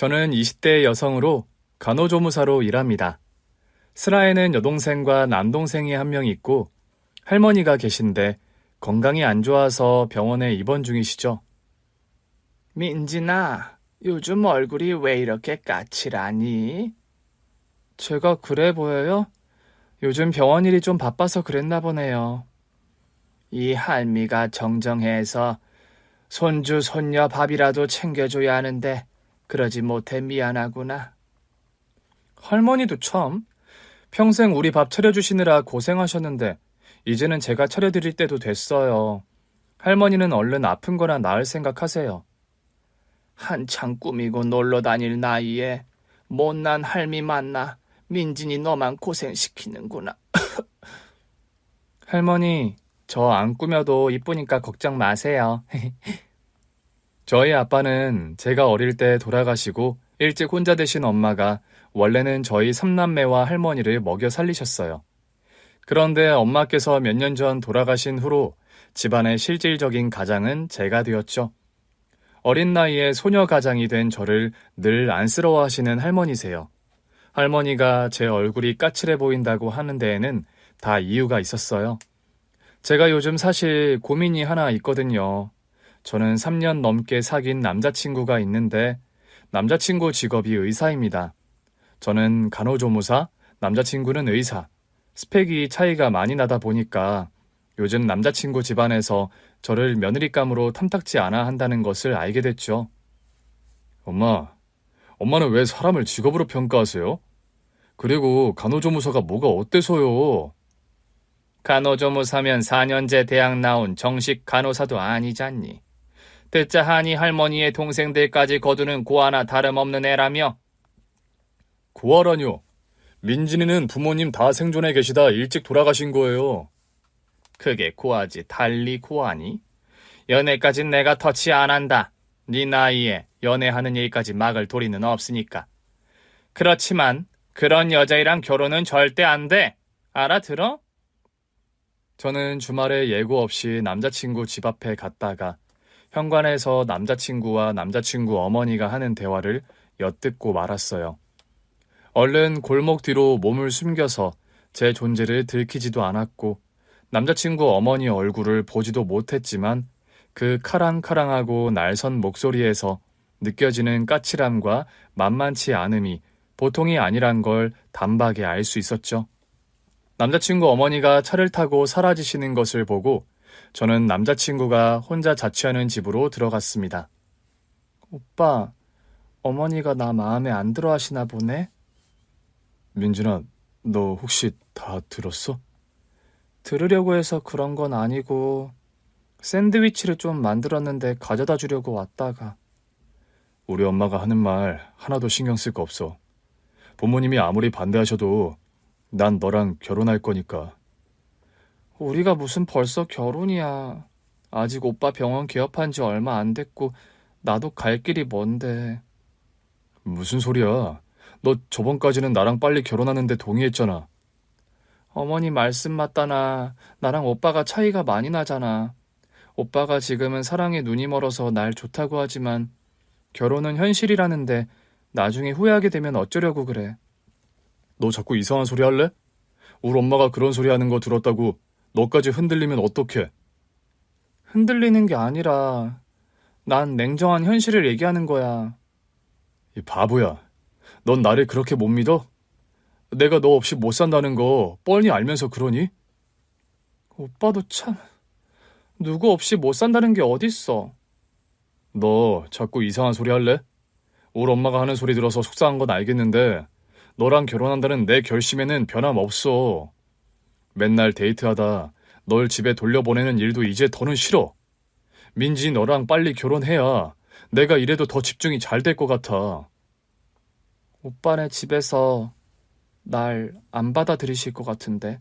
저는 20대 여성으로 간호조무사로 일합니다. 슬하에는 여동생과 남동생이 한 명 있고 할머니가 계신데 건강이 안 좋아서 병원에 입원 중이시죠. 민진아, 요즘 얼굴이 왜 이렇게 까칠하니? 제가 그래 보여요? 요즘 병원 일이 좀 바빠서 그랬나 보네요. 이 할미가 정정해서 손주, 손녀 밥이라도 챙겨줘야 하는데 그러지 못해 미안하구나. 할머니도 참, 평생 우리 밥 차려주시느라 고생하셨는데 이제는 제가 차려드릴 때도 됐어요. 할머니는 얼른 아픈 거나 나을 생각하세요. 한창 꾸미고 놀러 다닐 나이에 못난 할미 만나 민진이 너만 고생시키는구나. 할머니, 저 안 꾸며도 이쁘니까 걱정 마세요. 저희 아빠는 제가 어릴 때 돌아가시고 일찍 혼자 되신 엄마가 원래는 저희 삼남매와 할머니를 먹여 살리셨어요. 그런데 엄마께서 몇 년 전 돌아가신 후로 집안의 실질적인 가장은 제가 되었죠. 어린 나이에 소녀 가장이 된 저를 늘 안쓰러워하시는 할머니세요. 할머니가 제 얼굴이 까칠해 보인다고 하는 데에는 다 이유가 있었어요. 제가 요즘 사실 고민이 하나 있거든요. 저는 3년 넘게 사귄 남자친구가 있는데 남자친구 직업이 의사입니다. 저는 간호조무사, 남자친구는 의사. 스펙이 차이가 많이 나다 보니까 요즘 남자친구 집안에서 저를 며느리감으로 탐탁지 않아 한다는 것을 알게 됐죠. 엄마는 왜 사람을 직업으로 평가하세요? 그리고 간호조무사가 뭐가 어때서요? 간호조무사면 4년제 대학 나온 정식 간호사도 아니잖니. 듣자 하니 할머니의 동생들까지 거두는 고아나 다름없는 애라며. 고아라뇨? 민진이는 부모님 다 생존해 계시다 일찍 돌아가신 거예요. 그게 고아지 달리 고아니? 연애까진 내가 터치 안 한다. 네 나이에 연애하는 일까지 막을 도리는 없으니까. 그렇지만 그런 여자애랑 결혼은 절대 안 돼. 알아들어? 저는 주말에 예고 없이 남자친구 집 앞에 갔다가 현관에서 남자친구와 남자친구 어머니가 하는 대화를 엿듣고 말았어요. 얼른 골목 뒤로 몸을 숨겨서 제 존재를 들키지도 않았고 남자친구 어머니 얼굴을 보지도 못했지만 그 카랑카랑하고 날선 목소리에서 느껴지는 까칠함과 만만치 않음이 보통이 아니란 걸 단박에 알 수 있었죠. 남자친구 어머니가 차를 타고 사라지시는 것을 보고 저는 남자친구가 혼자 자취하는 집으로 들어갔습니다. 오빠, 어머니가 나 마음에 안 들어 하시나 보네? 민준아, 너 혹시 다 들었어? 들으려고 해서 그런 건 아니고 샌드위치를 좀 만들었는데 가져다 주려고 왔다가. 우리 엄마가 하는 말 하나도 신경 쓸 거 없어. 부모님이 아무리 반대하셔도 난 너랑 결혼할 거니까. 우리가 무슨 벌써 결혼이야. 아직 오빠 병원 개업한 지 얼마 안 됐고 나도 갈 길이 먼데. 무슨 소리야. 너 저번까지는 나랑 빨리 결혼하는데 동의했잖아. 어머니 말씀 맞다나 나랑 오빠가 차이가 많이 나잖아. 오빠가 지금은 사랑에 눈이 멀어서 날 좋다고 하지만 결혼은 현실이라는데 나중에 후회하게 되면 어쩌려고 그래. 너 자꾸 이상한 소리 할래? 우리 엄마가 그런 소리 하는 거 들었다고 너까지 흔들리면 어떡해? 흔들리는 게 아니라 난 냉정한 현실을 얘기하는 거야. 이 바보야. 넌 나를 그렇게 못 믿어? 내가 너 없이 못 산다는 거 뻔히 알면서 그러니? 오빠도 참... 누구 없이 못 산다는 게 어딨어. 너 자꾸 이상한 소리 할래? 우리 엄마가 하는 소리 들어서 속상한 건 알겠는데 너랑 결혼한다는 내 결심에는 변함없어. 맨날 데이트하다 널 집에 돌려보내는 일도 이제 더는 싫어. 민지 너랑 빨리 결혼해야 내가 이래도 더 집중이 잘 될 것 같아. 오빠네 집에서 날 안 받아들이실 것 같은데.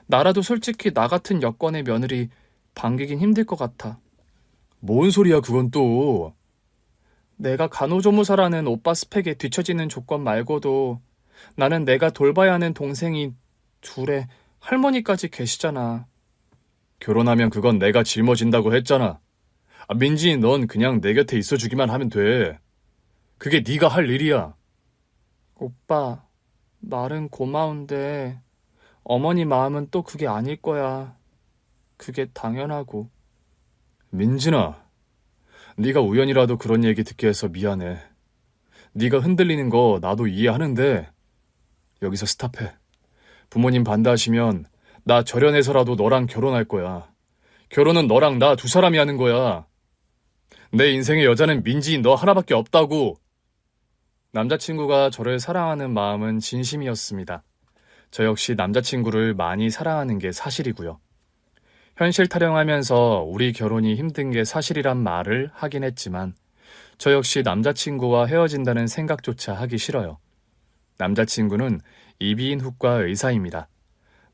나라도 솔직히 나 같은 여건의 며느리 반기긴 힘들 것 같아. 뭔 소리야 그건 또. 내가 간호조무사라는 오빠 스펙에 뒤처지는 조건 말고도 나는 내가 돌봐야 하는 동생이 둘에 할머니까지 계시잖아. 결혼하면 그건 내가 짊어진다고 했잖아. 민지 넌 그냥 내 곁에 있어주기만 하면 돼. 그게 네가 할 일이야. 오빠, 말은 고마운데 어머니 마음은 또 그게 아닐 거야. 그게 당연하고. 민진아, 네가 우연이라도 그런 얘기 듣게 해서 미안해. 네가 흔들리는 거 나도 이해하는데 여기서 스탑해. 부모님 반대하시면 나 절연해서라도 너랑 결혼할 거야. 결혼은 너랑 나 두 사람이 하는 거야. 내 인생의 여자는 민지인 너 하나밖에 없다고. 남자친구가 저를 사랑하는 마음은 진심이었습니다. 저 역시 남자친구를 많이 사랑하는 게 사실이고요. 현실 타령하면서 우리 결혼이 힘든 게 사실이란 말을 하긴 했지만 저 역시 남자친구와 헤어진다는 생각조차 하기 싫어요. 남자친구는 이비인후과 의사입니다.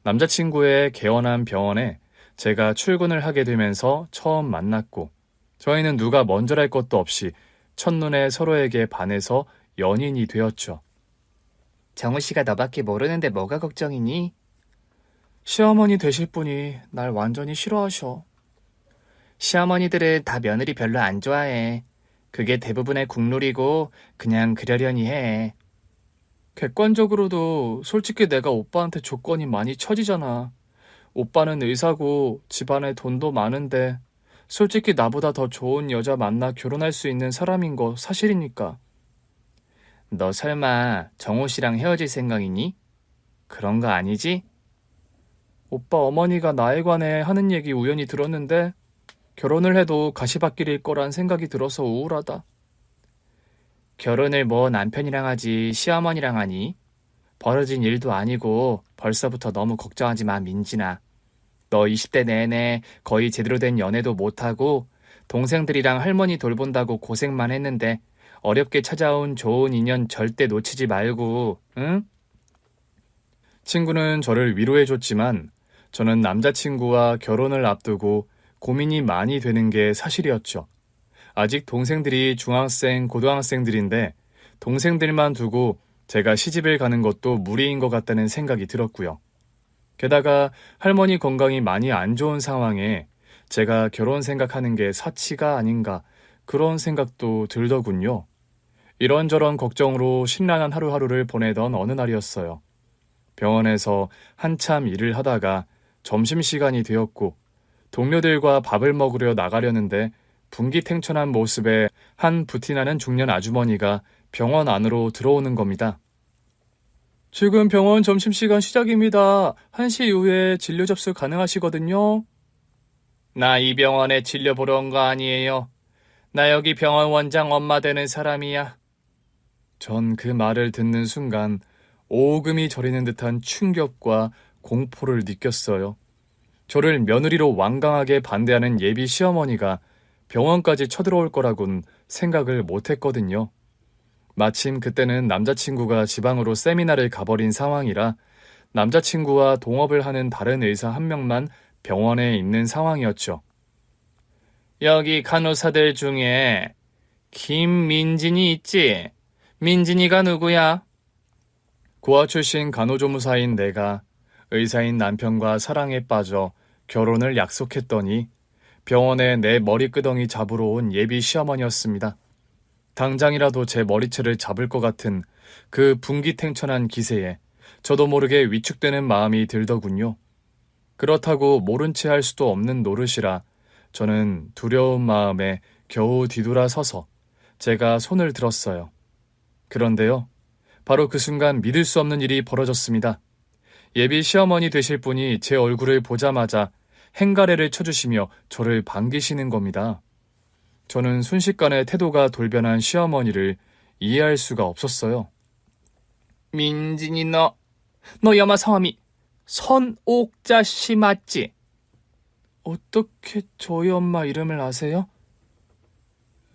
남자친구의 개원한 병원에 제가 출근을 하게 되면서 처음 만났고 저희는 누가 먼저랄 것도 없이 첫눈에 서로에게 반해서 연인이 되었죠. 정우 씨가 너밖에 모르는데 뭐가 걱정이니? 시어머니 되실 분이 날 완전히 싫어하셔. 시어머니들은 다 며느리 별로 안 좋아해. 그게 대부분의 국룰이고 그냥 그러려니 해. 객관적으로도 솔직히 내가 오빠한테 조건이 많이 처지잖아. 오빠는 의사고 집안에 돈도 많은데 솔직히 나보다 더 좋은 여자 만나 결혼할 수 있는 사람인 거 사실이니까. 너 설마 정호 씨랑 헤어질 생각이니? 그런 거 아니지? 오빠 어머니가 나에 관해 하는 얘기 우연히 들었는데 결혼을 해도 가시밭길일 거란 생각이 들어서 우울하다. 결혼을 뭐 남편이랑 하지 시어머니랑 하니? 벌어진 일도 아니고 벌써부터 너무 걱정하지 마, 민진아. 너 20대 내내 거의 제대로 된 연애도 못하고 동생들이랑 할머니 돌본다고 고생만 했는데 어렵게 찾아온 좋은 인연 절대 놓치지 말고, 응? 친구는 저를 위로해줬지만 저는 남자친구와 결혼을 앞두고 고민이 많이 되는 게 사실이었죠. 아직 동생들이 중학생, 고등학생들인데 동생들만 두고 제가 시집을 가는 것도 무리인 것 같다는 생각이 들었고요. 게다가 할머니 건강이 많이 안 좋은 상황에 제가 결혼 생각하는 게 사치가 아닌가 그런 생각도 들더군요. 이런저런 걱정으로 심란한 하루하루를 보내던 어느 날이었어요. 병원에서 한참 일을 하다가 점심시간이 되었고 동료들과 밥을 먹으려 나가려는데 분기탱천한 모습에 한 부티나는 중년 아주머니가 병원 안으로 들어오는 겁니다. 지금 병원 점심시간 시작입니다. 1시 이후에 진료 접수 가능하시거든요. 나 이 병원에 진료 보러 온 거 아니에요. 나 여기 병원 원장 엄마 되는 사람이야. 전 그 말을 듣는 순간 오금이 저리는 듯한 충격과 공포를 느꼈어요. 저를 며느리로 완강하게 반대하는 예비 시어머니가 병원까지 쳐들어올 거라곤 생각을 못했거든요. 마침 그때는 남자친구가 지방으로 세미나를 가버린 상황이라 남자친구와 동업을 하는 다른 의사 한 명만 병원에 있는 상황이었죠. 여기 간호사들 중에 김민진이 있지? 민진이가 누구야? 고아 출신 간호조무사인 내가 의사인 남편과 사랑에 빠져 결혼을 약속했더니 병원에 내 머리끄덩이 잡으러 온 예비 시어머니였습니다. 당장이라도 제 머리채를 잡을 것 같은 그 분기탱천한 기세에 저도 모르게 위축되는 마음이 들더군요. 그렇다고 모른 채 할 수도 없는 노릇이라 저는 두려운 마음에 겨우 뒤돌아서서 제가 손을 들었어요. 그런데요, 바로 그 순간 믿을 수 없는 일이 벌어졌습니다. 예비 시어머니 되실 분이 제 얼굴을 보자마자 행가래를 쳐주시며 저를 반기시는 겁니다. 저는 순식간에 태도가 돌변한 시어머니를 이해할 수가 없었어요. 민진이 너 여마 성함이 선옥자 씨 맞지? 어떻게 저희 엄마 이름을 아세요?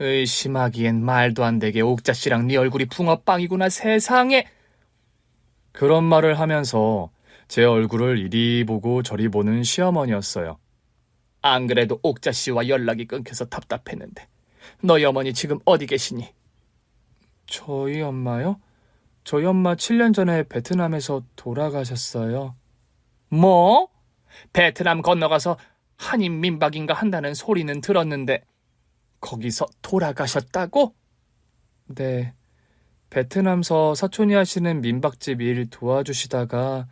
의심하기엔 말도 안 되게 옥자 씨랑 네 얼굴이 붕어빵이구나 세상에. 그런 말을 하면서 제 얼굴을 이리 보고 저리 보는 시어머니였어요. 안 그래도 옥자 씨와 연락이 끊겨서 답답했는데 너희 어머니 지금 어디 계시니? 저희 엄마요? 저희 엄마 7년 전에 베트남에서 돌아가셨어요. 뭐? 베트남 건너가서 한인 민박인가 한다는 소리는 들었는데 거기서 돌아가셨다고? 네, 베트남서 사촌이 하시는 민박집 일 도와주시다가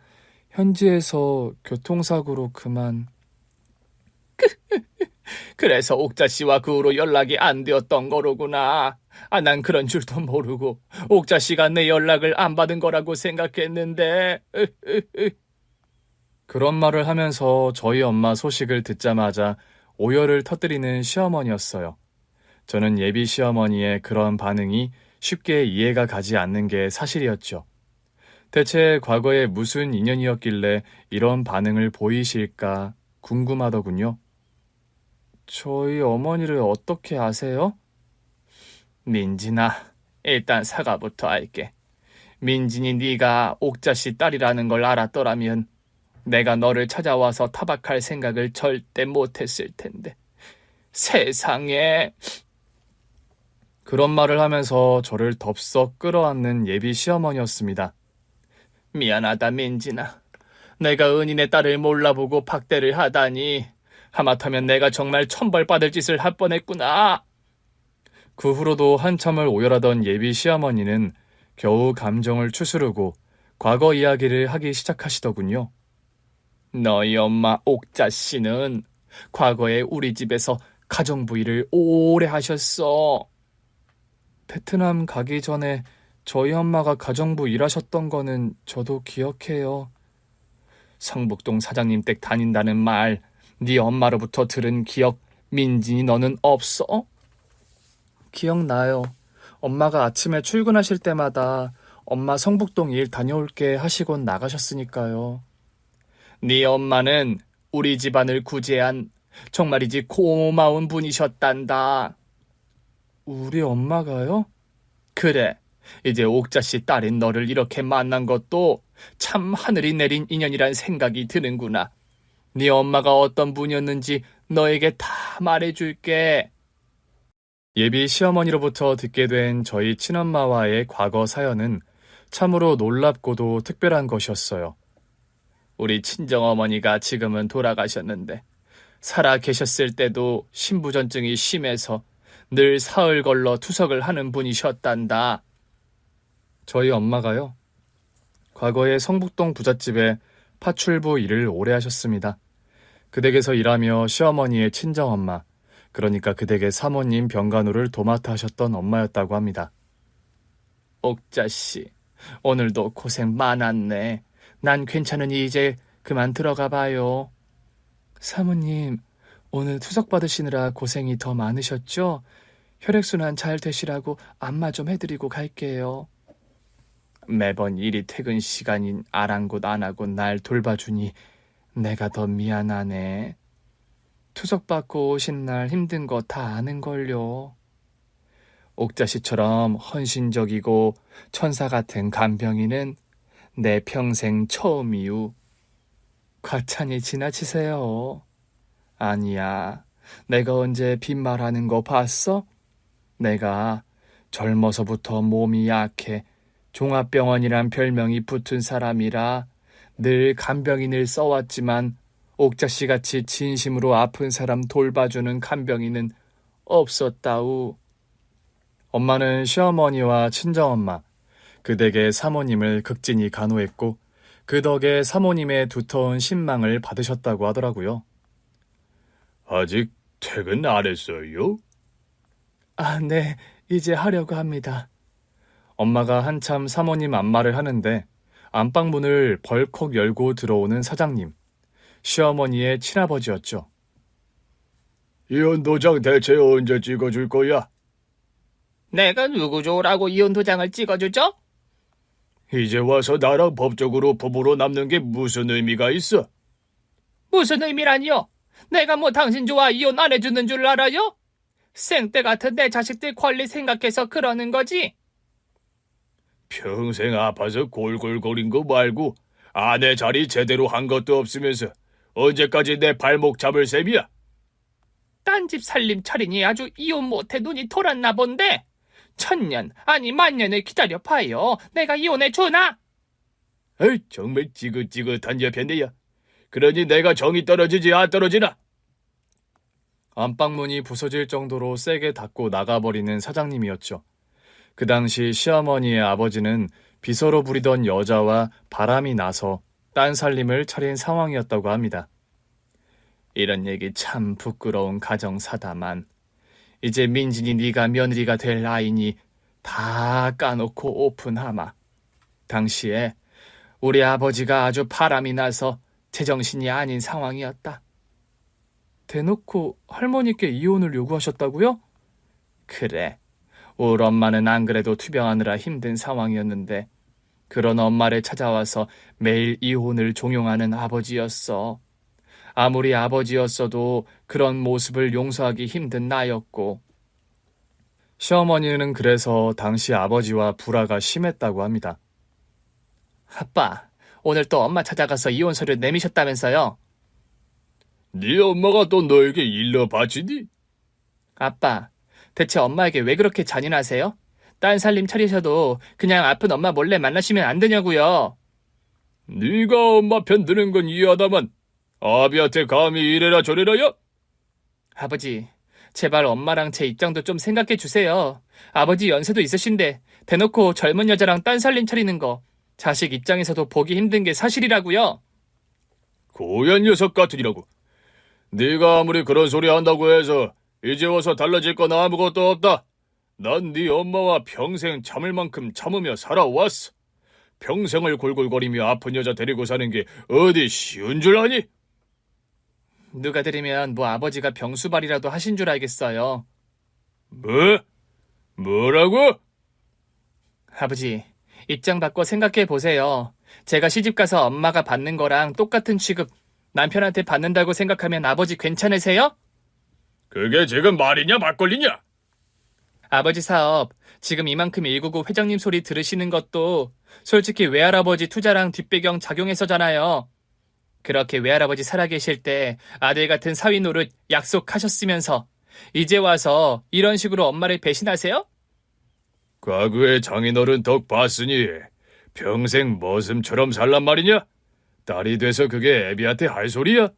현지에서 교통사고로 그만. 그래서 옥자 씨와 그 후로 연락이 안 되었던 거로구나. 난 그런 줄도 모르고 옥자 씨가 내 연락을 안 받은 거라고 생각했는데. 그런 말을 하면서 저희 엄마 소식을 듣자마자 오열을 터뜨리는 시어머니였어요. 저는 예비 시어머니의 그런 반응이 쉽게 이해가 가지 않는 게 사실이었죠. 대체 과거에 무슨 인연이었길래 이런 반응을 보이실까 궁금하더군요. 저희 어머니를 어떻게 아세요? 민진아, 일단 사과부터 할게. 민진이 네가 옥자 씨 딸이라는 걸 알았더라면 내가 너를 찾아와서 타박할 생각을 절대 못했을 텐데. 세상에. 그런 말을 하면서 저를 덥석 끌어안는 예비 시어머니였습니다. 미안하다, 민진아. 내가 은인의 딸을 몰라보고 박대를 하다니. 하마터면 내가 정말 천벌받을 짓을 할 뻔했구나. 그 후로도 한참을 오열하던 예비 시어머니는 겨우 감정을 추스르고 과거 이야기를 하기 시작하시더군요. 너희 엄마 옥자 씨는 과거에 우리 집에서 가정부 일을 오래 하셨어. 베트남 가기 전에 저희 엄마가 가정부 일하셨던 거는 저도 기억해요. 성북동 사장님 댁 다닌다는 말, 네 엄마로부터 들은 기억, 민진이 너는 없어? 기억나요. 엄마가 아침에 출근하실 때마다 엄마 성북동 일 다녀올게 하시곤 나가셨으니까요. 네 엄마는 우리 집안을 구제한 정말이지 고마운 분이셨단다. 우리 엄마가요? 그래, 이제 옥자 씨 딸인 너를 이렇게 만난 것도 참 하늘이 내린 인연이란 생각이 드는구나. 네 엄마가 어떤 분이었는지 너에게 다 말해줄게. 예비 시어머니로부터 듣게 된 저희 친엄마와의 과거 사연은 참으로 놀랍고도 특별한 것이었어요. 우리 친정어머니가 지금은 돌아가셨는데 살아 계셨을 때도 신부전증이 심해서 늘 사흘 걸러 투석을 하는 분이셨단다. 저희 엄마가요? 과거에 성북동 부잣집에 파출부 일을 오래 하셨습니다. 그 댁에서 일하며 시어머니의 친정엄마, 그러니까 그 댁의 사모님 병간호를 도맡아 하셨던 엄마였다고 합니다. 옥자 씨, 오늘도 고생 많았네. 난 괜찮으니 이제 그만 들어가 봐요. 사모님, 오늘 투석 받으시느라 고생이 더 많으셨죠? 혈액순환 잘 되시라고 안마 좀 해드리고 갈게요. 매번 일이 퇴근 시간인 아랑곳 안 하고 날 돌봐주니 내가 더 미안하네. 투석 받고 오신 날 힘든 거 다 아는걸요. 옥자 씨처럼 헌신적이고 천사 같은 간병인은 내 평생 처음이유. 과찬이 지나치세요. 아니야, 내가 언제 빈말하는 거 봤어? 내가 젊어서부터 몸이 약해 종합병원이란 별명이 붙은 사람이라 늘 간병인을 써왔지만 옥자씨같이 진심으로 아픈 사람 돌봐주는 간병인은 없었다우. 엄마는 시어머니와 친정엄마, 그 댁의 사모님을 극진히 간호했고 그 덕에 사모님의 두터운 신망을 받으셨다고 하더라고요. 아직 퇴근 안 했어요? 아, 네, 이제 하려고 합니다. 엄마가 한참 사모님 안마를 하는데 안방문을 벌컥 열고 들어오는 사장님, 시어머니의 친아버지였죠. 이혼 도장 대체 언제 찍어줄 거야? 내가 누구 좋으라고 이혼 도장을 찍어주죠? 이제 와서 나랑 법적으로 부부로 남는 게 무슨 의미가 있어? 무슨 의미라니요? 내가 뭐 당신 좋아 이혼 안 해주는 줄 알아요? 생때 같은 내 자식들 권리 생각해서 그러는 거지? 평생 아파서 골골거린 거 말고 아내 자리 제대로 한 것도 없으면서 언제까지 내 발목 잡을 셈이야? 딴 집 살림 차리니 아주 이혼 못해 눈이 돌았나 본데 천년 아니 만년을 기다려 봐요. 내가 이혼해 주나? 에이, 정말 지긋지긋한 여편네야. 그러니 내가 정이 떨어지지 안 떨어지나? 안방문이 부서질 정도로 세게 닫고 나가버리는 사장님이었죠. 그 당시 시어머니의 아버지는 비서로 부리던 여자와 바람이 나서 딴 살림을 차린 상황이었다고 합니다. 이런 얘기 참 부끄러운 가정사다만 이제 민진이 네가 며느리가 될 나이니 다 까놓고 오픈하마. 당시에 우리 아버지가 아주 바람이 나서 제정신이 아닌 상황이었다. 대놓고 할머니께 이혼을 요구하셨다고요? 그래. 우리 엄마는 안 그래도 투병하느라 힘든 상황이었는데 그런 엄마를 찾아와서 매일 이혼을 종용하는 아버지였어. 아무리 아버지였어도 그런 모습을 용서하기 힘든 나였고. 시어머니는 그래서 당시 아버지와 불화가 심했다고 합니다. 아빠, 오늘 또 엄마 찾아가서 이혼 서류 내미셨다면서요? 네 엄마가 또 너에게 일러 바치니? 아빠, 대체 엄마에게 왜 그렇게 잔인하세요? 딴 살림 차리셔도 그냥 아픈 엄마 몰래 만나시면 안 되냐고요. 네가 엄마 편 드는 건 이해하다만 아비한테 감히 이래라 저래라야? 아버지, 제발 엄마랑 제 입장도 좀 생각해 주세요. 아버지 연세도 있으신데 대놓고 젊은 여자랑 딴 살림 차리는 거 자식 입장에서도 보기 힘든 게 사실이라고요. 고얀 녀석 같으니라고. 네가 아무리 그런 소리 한다고 해서 이제 와서 달라질 건 아무것도 없다. 난 네 엄마와 평생 참을 만큼 참으며 살아왔어. 평생을 골골거리며 아픈 여자 데리고 사는 게 어디 쉬운 줄 아니? 누가 들으면 뭐 아버지가 병수발이라도 하신 줄 알겠어요. 뭐? 뭐라고? 아버지, 입장 바꿔 생각해 보세요. 제가 시집가서 엄마가 받는 거랑 똑같은 취급 남편한테 받는다고 생각하면 아버지 괜찮으세요? 그게 지금 말이냐 막걸리냐? 아버지 사업 지금 이만큼 199 회장님 소리 들으시는 것도 솔직히 외할아버지 투자랑 뒷배경 작용해서잖아요. 그렇게 외할아버지 살아계실 때 아들 같은 사위 노릇 약속하셨으면서 이제 와서 이런 식으로 엄마를 배신하세요? 과거의 장인어른 덕 봤으니 평생 머슴처럼 살란 말이냐? 딸이 돼서 그게 애비한테 할 소리야?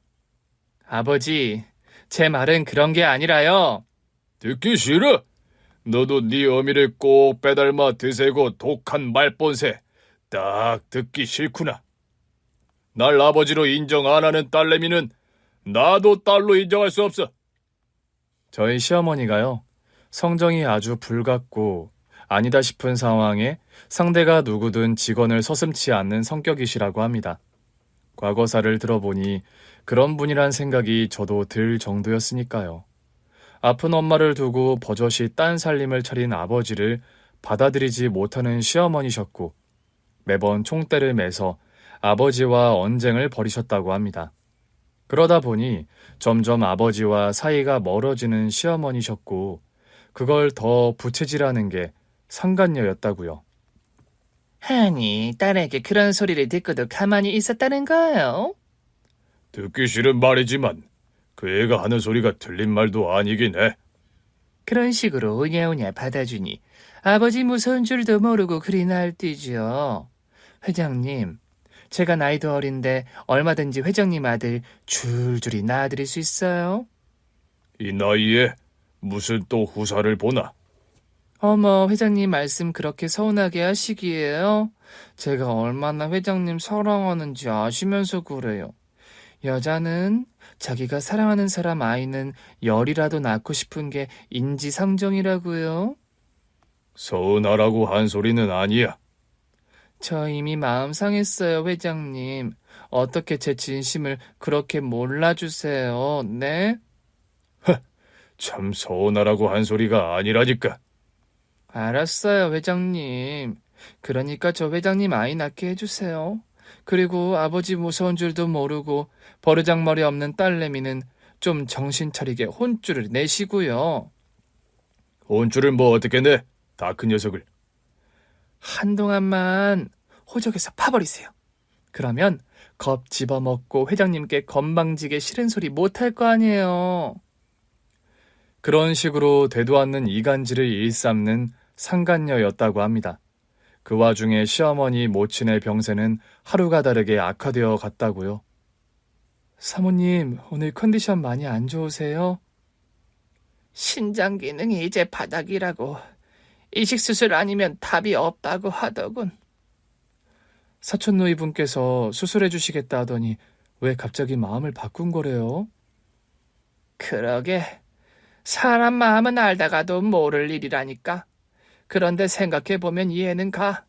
아버지, 제 말은 그런 게 아니라요. 듣기 싫어? 너도 네 어미를 꼭 빼닮아 드세고 독한 말본새 딱 듣기 싫구나. 날 아버지로 인정 안 하는 딸내미는 나도 딸로 인정할 수 없어. 저희 시어머니가요, 성정이 아주 불같고 아니다 싶은 상황에 상대가 누구든 직원을 서슴지 않는 성격이시라고 합니다. 과거사를 들어보니 그런 분이란 생각이 저도 들 정도였으니까요. 아픈 엄마를 두고 버젓이 딴 살림을 차린 아버지를 받아들이지 못하는 시어머니셨고 매번 총대를 매서 아버지와 언쟁을 벌이셨다고 합니다. 그러다 보니 점점 아버지와 사이가 멀어지는 시어머니셨고 그걸 더 부채질하는 게 상간녀였다고요. 아니, 딸에게 그런 소리를 듣고도 가만히 있었다는 거예요? 듣기 싫은 말이지만 그 애가 하는 소리가 틀린 말도 아니긴 해. 그런 식으로 오냐오냐 받아주니 아버지 무서운 줄도 모르고 그리 날뛰죠. 회장님, 제가 나이도 어린데 얼마든지 회장님 아들 줄줄이 낳아드릴 수 있어요? 이 나이에 무슨 또 후사를 보나? 어머, 회장님 말씀 그렇게 서운하게 하시기에요? 제가 얼마나 회장님 사랑하는지 아시면서 그래요. 여자는 자기가 사랑하는 사람 아이는 열이라도 낳고 싶은 게 인지상정이라고요. 서운하라고 한 소리는 아니야. 저 이미 마음 상했어요, 회장님. 어떻게 제 진심을 그렇게 몰라주세요, 네? 참 서운하라고 한 소리가 아니라니까. 알았어요, 회장님. 그러니까 저 회장님 아이 낳게 해주세요. 그리고 아버지 무서운 줄도 모르고 버르장머리 없는 딸내미는 좀 정신 차리게 혼쭐을 내시고요. 혼쭐을 뭐 어떻게 내? 다 큰 녀석을. 한동안만 호적에서 파버리세요. 그러면 겁 집어먹고 회장님께 건방지게 싫은 소리 못할 거 아니에요. 그런 식으로 되도 않는 이간질을 일삼는 상간녀였다고 합니다. 그 와중에 시어머니 모친의 병세는 하루가 다르게 악화되어 갔다고요. 사모님, 오늘 컨디션 많이 안 좋으세요? 신장 기능이 이제 바닥이라고. 이식수술 아니면 답이 없다고 하더군. 사촌 누이분께서 수술해 주시겠다 하더니 왜 갑자기 마음을 바꾼 거래요? 그러게, 사람 마음은 알다가도 모를 일이라니까. 그런데 생각해보면 이해는 가.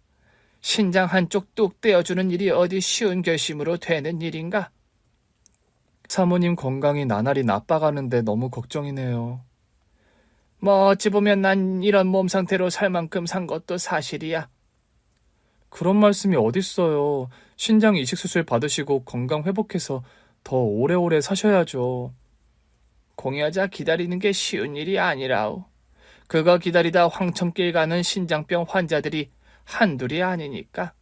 신장 한쪽 뚝 떼어주는 일이 어디 쉬운 결심으로 되는 일인가? 사모님 건강이 나날이 나빠가는데 너무 걱정이네요. 뭐 어찌 보면 난 이런 몸 상태로 살 만큼 산 것도 사실이야. 그런 말씀이 어딨어요. 신장 이식 수술 받으시고 건강 회복해서 더 오래오래 사셔야죠. 공여자 기다리는 게 쉬운 일이 아니라오. 그거 기다리다 황천길 가는 신장병 환자들이 한둘이 아니니까.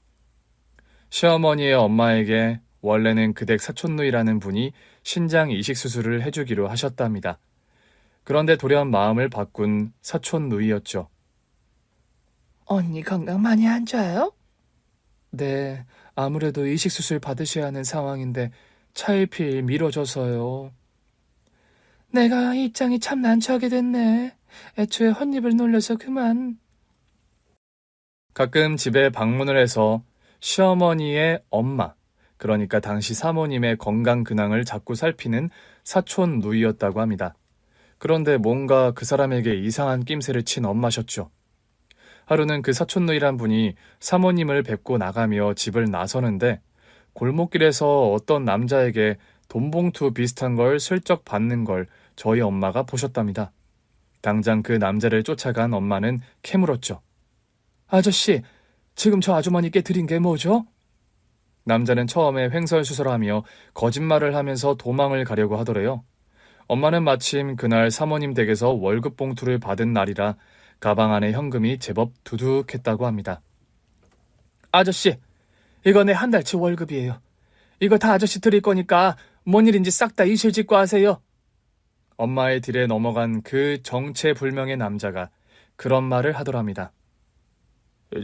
시어머니의 엄마에게 원래는 그댁 사촌누이라는 분이 신장 이식 수술을 해주기로 하셨답니다. 그런데 돌연 마음을 바꾼 사촌누이였죠. 언니 건강 많이 안 좋아요? 네, 아무래도 이식 수술 받으셔야 하는 상황인데 차일피일 미뤄져서요. 내가 입장이 참 난처하게 됐네. 애초에 헛입을 놀려서 그만. 가끔 집에 방문을 해서 시어머니의 엄마, 그러니까 당시 사모님의 건강 근황을 자꾸 살피는 사촌 누이였다고 합니다. 그런데 뭔가 그 사람에게 이상한 낌새를 친 엄마셨죠. 하루는 그 사촌 누이란 분이 사모님을 뵙고 나가며 집을 나서는데 골목길에서 어떤 남자에게 돈봉투 비슷한 걸 슬쩍 받는 걸 저희 엄마가 보셨답니다. 당장 그 남자를 쫓아간 엄마는 캐물었죠. 아저씨, 지금 저 아주머니께 드린 게 뭐죠? 남자는 처음에 횡설수설하며 거짓말을 하면서 도망을 가려고 하더래요. 엄마는 마침 그날 사모님 댁에서 월급 봉투를 받은 날이라 가방 안에 현금이 제법 두둑했다고 합니다. 아저씨, 이거 내 한 달치 월급이에요. 이거 다 아저씨 드릴 거니까 뭔 일인지 싹 다 이실직고 하세요. 엄마의 딜에 넘어간 그 정체불명의 남자가 그런 말을 하더랍니다.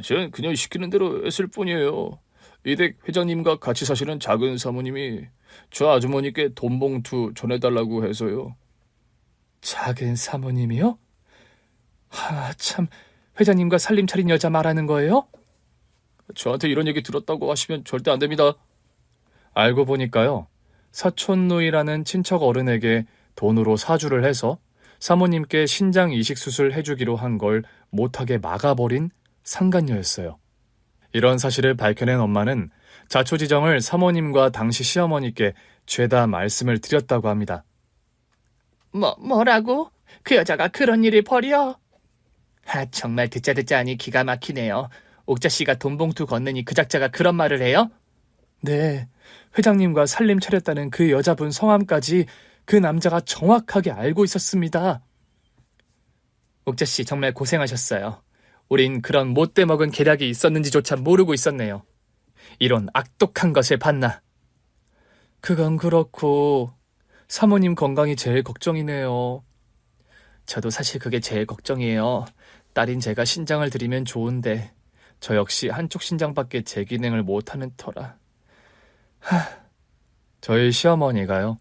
전 그냥 시키는 대로 했을 뿐이에요. 이댁 회장님과 같이 사시는 작은 사모님이 저 아주머니께 돈봉투 전해달라고 해서요. 작은 사모님이요? 참, 회장님과 살림 차린 여자 말하는 거예요? 저한테 이런 얘기 들었다고 하시면 절대 안 됩니다. 알고 보니까요, 사촌누이라는 친척 어른에게 돈으로 사주를 해서 사모님께 신장 이식 수술 해주기로 한 걸 못하게 막아버린 상간녀였어요. 이런 사실을 밝혀낸 엄마는 자초지정을 사모님과 당시 시어머니께 죄다 말씀을 드렸다고 합니다. 뭐라고? 그 여자가 그런 일을 벌여? 정말 듣자 하니 기가 막히네요. 옥자 씨가 돈봉투 건느니 그 작자가 그런 말을 해요? 네, 회장님과 살림 차렸다는 그 여자분 성함까지 그 남자가 정확하게 알고 있었습니다. 옥자 씨 정말 고생하셨어요. 우린 그런 못돼 먹은 계략이 있었는지조차 모르고 있었네요. 이런 악독한 것을 봤나. 그건 그렇고 사모님 건강이 제일 걱정이네요. 저도 사실 그게 제일 걱정이에요. 딸인 제가 신장을 드리면 좋은데 저 역시 한쪽 신장밖에 제 기능을 못하는 터라. 저희 시어머니가요,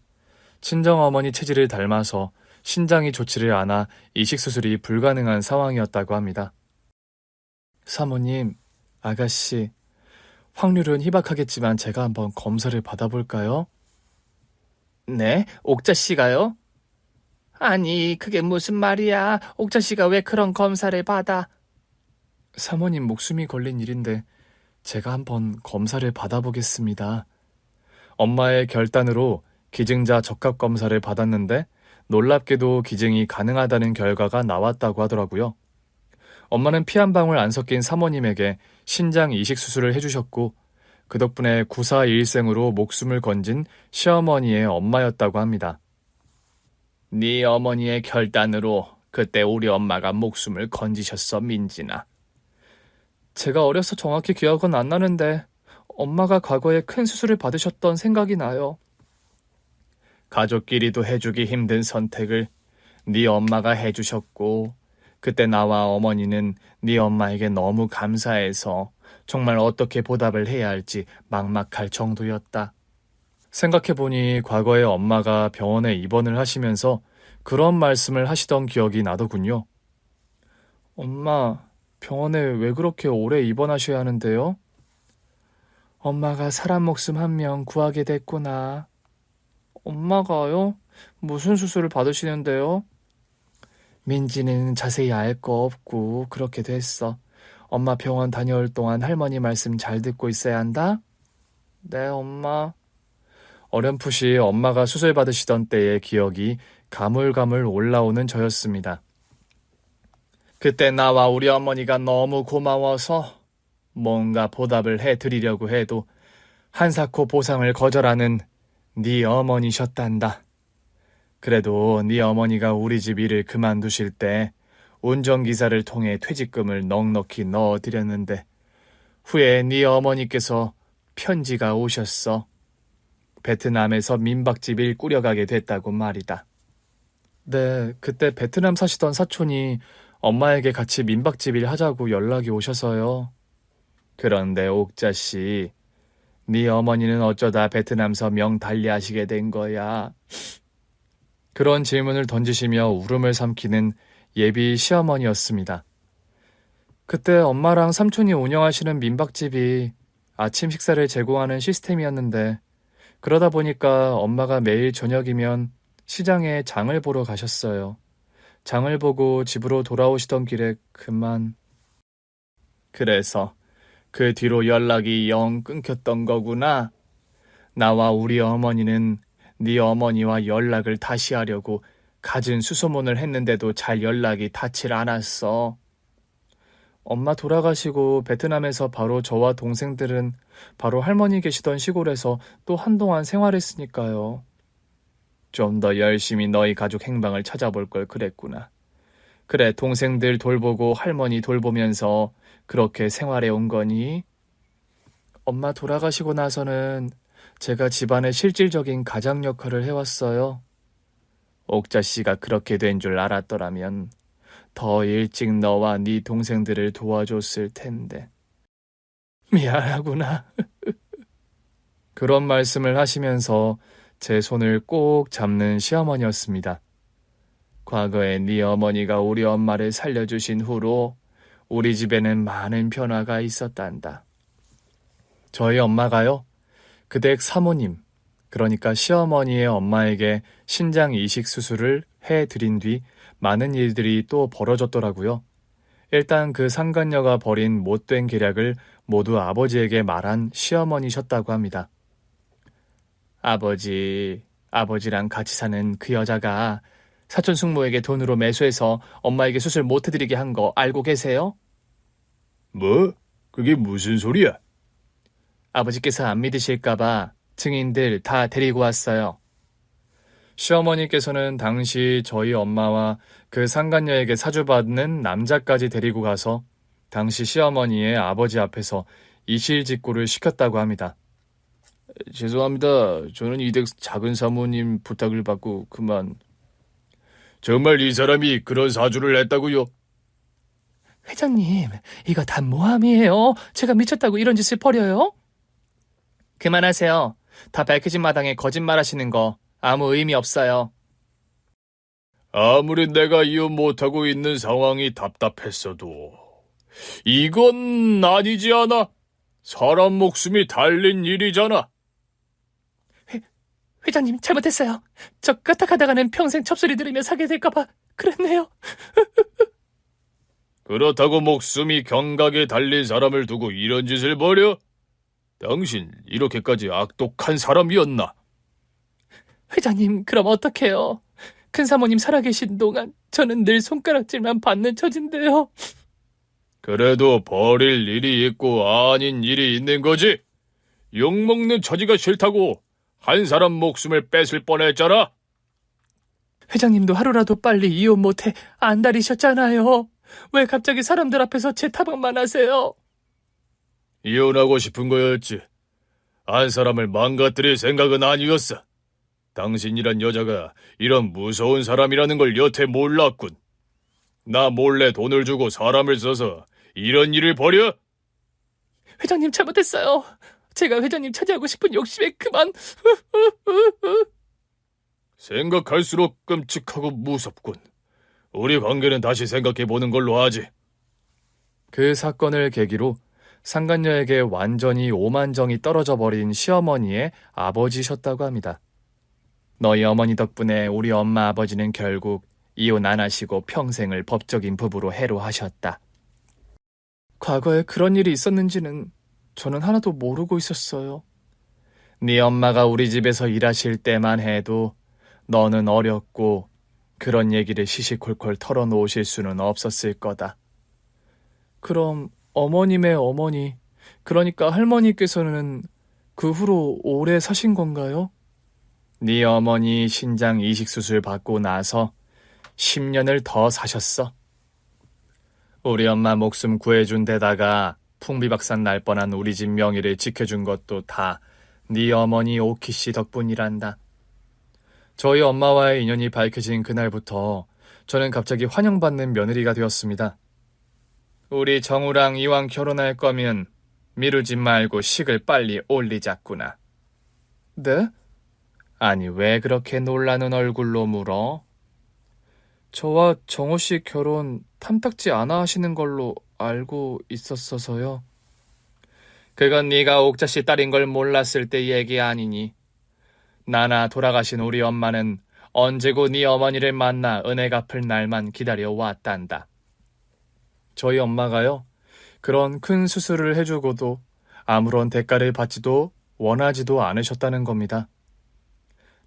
친정어머니 체질을 닮아서 신장이 좋지를 않아 이식수술이 불가능한 상황이었다고 합니다. 사모님, 아가씨, 확률은 희박하겠지만 제가 한번 검사를 받아볼까요? 네? 옥자 씨가요? 아니, 그게 무슨 말이야. 옥자 씨가 왜 그런 검사를 받아? 사모님 목숨이 걸린 일인데 제가 한번 검사를 받아보겠습니다. 엄마의 결단으로 기증자 적합 검사를 받았는데 놀랍게도 기증이 가능하다는 결과가 나왔다고 하더라고요. 엄마는 피 한 방울 안 섞인 사모님에게 신장 이식 수술을 해주셨고 그 덕분에 구사일생으로 목숨을 건진 시어머니의 엄마였다고 합니다. 네 어머니의 결단으로 그때 우리 엄마가 목숨을 건지셨어, 민진아. 제가 어려서 정확히 기억은 안 나는데 엄마가 과거에 큰 수술을 받으셨던 생각이 나요. 가족끼리도 해주기 힘든 선택을 네 엄마가 해주셨고 그때 나와 어머니는 네 엄마에게 너무 감사해서 정말 어떻게 보답을 해야 할지 막막할 정도였다. 생각해보니 과거에 엄마가 병원에 입원을 하시면서 그런 말씀을 하시던 기억이 나더군요. 엄마, 병원에 왜 그렇게 오래 입원하셔야 하는데요? 엄마가 사람 목숨 한 명 구하게 됐구나. 엄마가요? 무슨 수술을 받으시는데요? 민지는 자세히 알 거 없고 그렇게 됐어. 엄마 병원 다녀올 동안 할머니 말씀 잘 듣고 있어야 한다? 네, 엄마. 어렴풋이 엄마가 수술 받으시던 때의 기억이 가물가물 올라오는 저였습니다. 그때 나와 우리 어머니가 너무 고마워서 뭔가 보답을 해드리려고 해도 한사코 보상을 거절하는 네 어머니셨단다. 그래도 네 어머니가 우리 집 일을 그만두실 때 운전기사를 통해 퇴직금을 넉넉히 넣어드렸는데 후에 네 어머니께서 편지가 오셨어. 베트남에서 민박집을 꾸려가게 됐다고 말이다. 네, 그때 베트남 사시던 사촌이 엄마에게 같이 민박집 하자고 연락이 오셔서요. 그런데 옥자씨, 네 어머니는 어쩌다 베트남서 명 달리하시게 된 거야? 그런 질문을 던지시며 울음을 삼키는 예비 시어머니였습니다. 그때 엄마랑 삼촌이 운영하시는 민박집이 아침 식사를 제공하는 시스템이었는데 그러다 보니까 엄마가 매일 저녁이면 시장에 장을 보러 가셨어요. 장을 보고 집으로 돌아오시던 길에 그만. 그래서 그 뒤로 연락이 영 끊겼던 거구나. 나와 우리 어머니는 네 어머니와 연락을 다시 하려고 갖은 수소문을 했는데도 잘 연락이 닿질 않았어. 엄마 돌아가시고 베트남에서 바로 저와 동생들은 바로 할머니 계시던 시골에서 또 한동안 생활했으니까요. 좀 더 열심히 너희 가족 행방을 찾아볼 걸 그랬구나. 그래, 동생들 돌보고 할머니 돌보면서 그렇게 생활해 온 거니? 엄마 돌아가시고 나서는 제가 집안의 실질적인 가장 역할을 해왔어요. 옥자 씨가 그렇게 된 줄 알았더라면 더 일찍 너와 네 동생들을 도와줬을 텐데. 미안하구나. 그런 말씀을 하시면서 제 손을 꼭 잡는 시어머니였습니다. 과거에 네 어머니가 우리 엄마를 살려주신 후로 우리 집에는 많은 변화가 있었단다. 저희 엄마가요, 그댁 사모님, 그러니까 시어머니의 엄마에게 신장 이식 수술을 해드린 뒤 많은 일들이 또 벌어졌더라고요. 일단 그 상간녀가 벌인 못된 계략을 모두 아버지에게 말한 시어머니셨다고 합니다. 아버지랑 같이 사는 그 여자가 사촌 숙모에게 돈으로 매수해서 엄마에게 수술 못 해드리게 한 거 알고 계세요? 뭐? 그게 무슨 소리야? 아버지께서 안 믿으실까봐 증인들 다 데리고 왔어요. 시어머니께서는 당시 저희 엄마와 그 상간녀에게 사주받는 남자까지 데리고 가서 당시 시어머니의 아버지 앞에서 이실직고를 시켰다고 합니다. 죄송합니다. 저는 이댁 작은 사모님 부탁을 받고 그만. 정말 이 사람이 그런 사주를 냈다고요? 회장님, 이거 다 모함이에요. 제가 미쳤다고 이런 짓을 벌여요? 그만하세요. 다 밝혀진 마당에 거짓말 하시는 거 아무 의미 없어요. 아무리 내가 이혼 못하고 있는 상황이 답답했어도 이건 아니지 않아? 사람 목숨이 달린 일이잖아. 회장님, 잘못했어요. 저 까딱하다가는 평생 첩소리 들으며 살게 될까봐 그랬네요. 그렇다고 목숨이 경각에 달린 사람을 두고 이런 짓을 벌여? 당신 이렇게까지 악독한 사람이었나? 회장님, 그럼 어떡해요? 큰사모님 살아계신 동안 저는 늘 손가락질만 받는 처진데요. 그래도 버릴 일이 있고 아닌 일이 있는 거지. 욕먹는 처지가 싫다고 한 사람 목숨을 뺏을 뻔했잖아. 회장님도 하루라도 빨리 이혼 못해 안달이셨잖아요. 왜 갑자기 사람들 앞에서 제 타박만 하세요? 이혼하고 싶은 거였지. 한 사람을 망가뜨릴 생각은 아니었어. 당신이란 여자가 이런 무서운 사람이라는 걸 여태 몰랐군. 나 몰래 돈을 주고 사람을 써서 이런 일을 벌여? 회장님, 잘못했어요. 제가 회장님 차지하고 싶은 욕심에 그만. 생각할수록 끔찍하고 무섭군. 우리 관계는 다시 생각해보는 걸로 하지. 그 사건을 계기로 상간녀에게 완전히 오만정이 떨어져 버린 시어머니의 아버지셨다고 합니다. 너희 어머니 덕분에 우리 엄마 아버지는 결국 이혼 안 하시고 평생을 법적인 부부로 해로하셨다. 과거에 그런 일이 있었는지는 저는 하나도 모르고 있었어요. 네 엄마가 우리 집에서 일하실 때만 해도 너는 어렸고 그런 얘기를 시시콜콜 털어놓으실 수는 없었을 거다. 그럼 어머님의 어머니, 그러니까 할머니께서는 그 후로 오래 사신 건가요? 네 어머니 신장 이식 수술 받고 나서 10년을 더 사셨어. 우리 엄마 목숨 구해준 데다가 풍비박산 날 뻔한 우리 집 명의를 지켜준 것도 다 네 어머니 오키 씨 덕분이란다. 저희 엄마와의 인연이 밝혀진 그날부터 저는 갑자기 환영받는 며느리가 되었습니다. 우리 정우랑 이왕 결혼할 거면 미루지 말고 식을 빨리 올리자꾸나. 네? 아니 왜 그렇게 놀라는 얼굴로 물어? 저와 정우 씨 결혼 탐탁지 않아 하시는 걸로 알고 있었어서요. 그건 네가 옥자 씨 딸인 걸 몰랐을 때 얘기 아니니. 나나 돌아가신 우리 엄마는 언제고 네 어머니를 만나 은혜 갚을 날만 기다려왔단다. 저희 엄마가요, 그런 큰 수술을 해주고도 아무런 대가를 받지도 원하지도 않으셨다는 겁니다.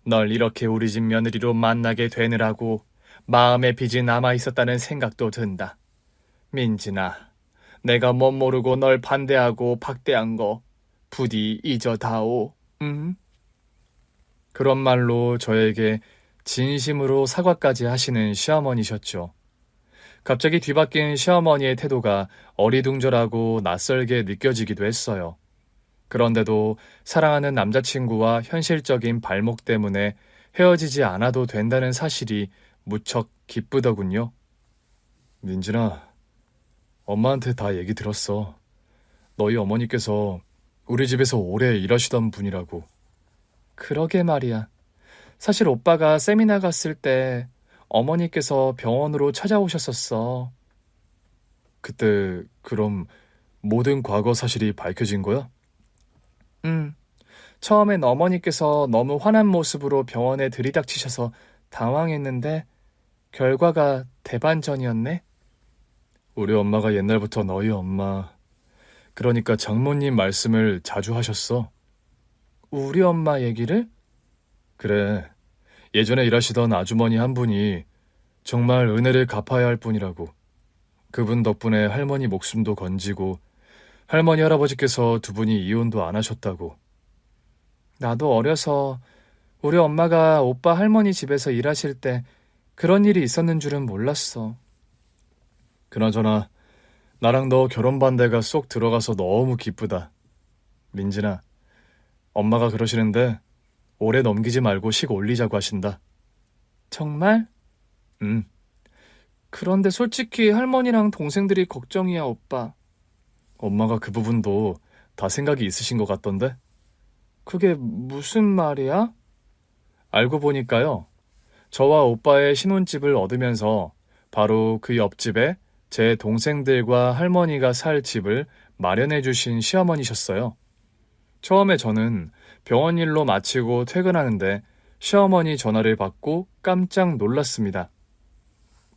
널 이렇게 우리 집 며느리로 만나게 되느라고 마음의 빚이 남아있었다는 생각도 든다. 민진아, 내가 못 모르고 널 반대하고 박대한 거 부디 잊어다오. 응? 그런 말로 저에게 진심으로 사과까지 하시는 시어머니셨죠. 갑자기 뒤바뀐 시어머니의 태도가 어리둥절하고 낯설게 느껴지기도 했어요. 그런데도 사랑하는 남자친구와 현실적인 발목 때문에 헤어지지 않아도 된다는 사실이 무척 기쁘더군요. 민진아, 엄마한테 다 얘기 들었어. 너희 어머니께서 우리 집에서 오래 일하시던 분이라고. 그러게 말이야. 사실 오빠가 세미나 갔을 때 어머니께서 병원으로 찾아오셨었어. 그때 그럼 모든 과거 사실이 밝혀진 거야? 응. 처음엔 어머니께서 너무 화난 모습으로 병원에 들이닥치셔서 당황했는데 결과가 대반전이었네. 우리 엄마가 옛날부터 너희 엄마, 그러니까 장모님 말씀을 자주 하셨어. 우리 엄마 얘기를? 그래. 예전에 일하시던 아주머니 한 분이 정말 은혜를 갚아야 할 분이라고. 그분 덕분에 할머니 목숨도 건지고 할머니 할아버지께서 두 분이 이혼도 안 하셨다고. 나도 어려서 우리 엄마가 오빠 할머니 집에서 일하실 때 그런 일이 있었는 줄은 몰랐어. 그나저나 나랑 너 결혼 반대가 쏙 들어가서 너무 기쁘다. 민진아, 엄마가 그러시는데 오래 넘기지 말고 식 올리자고 하신다. 정말? 응. 그런데 솔직히 할머니랑 동생들이 걱정이야, 오빠. 엄마가 그 부분도 다 생각이 있으신 것 같던데? 그게 무슨 말이야? 알고 보니까요, 저와 오빠의 신혼집을 얻으면서 바로 그 옆집에 제 동생들과 할머니가 살 집을 마련해 주신 시어머니셨어요. 처음에 저는 병원 일로 마치고 퇴근하는데 시어머니 전화를 받고 깜짝 놀랐습니다.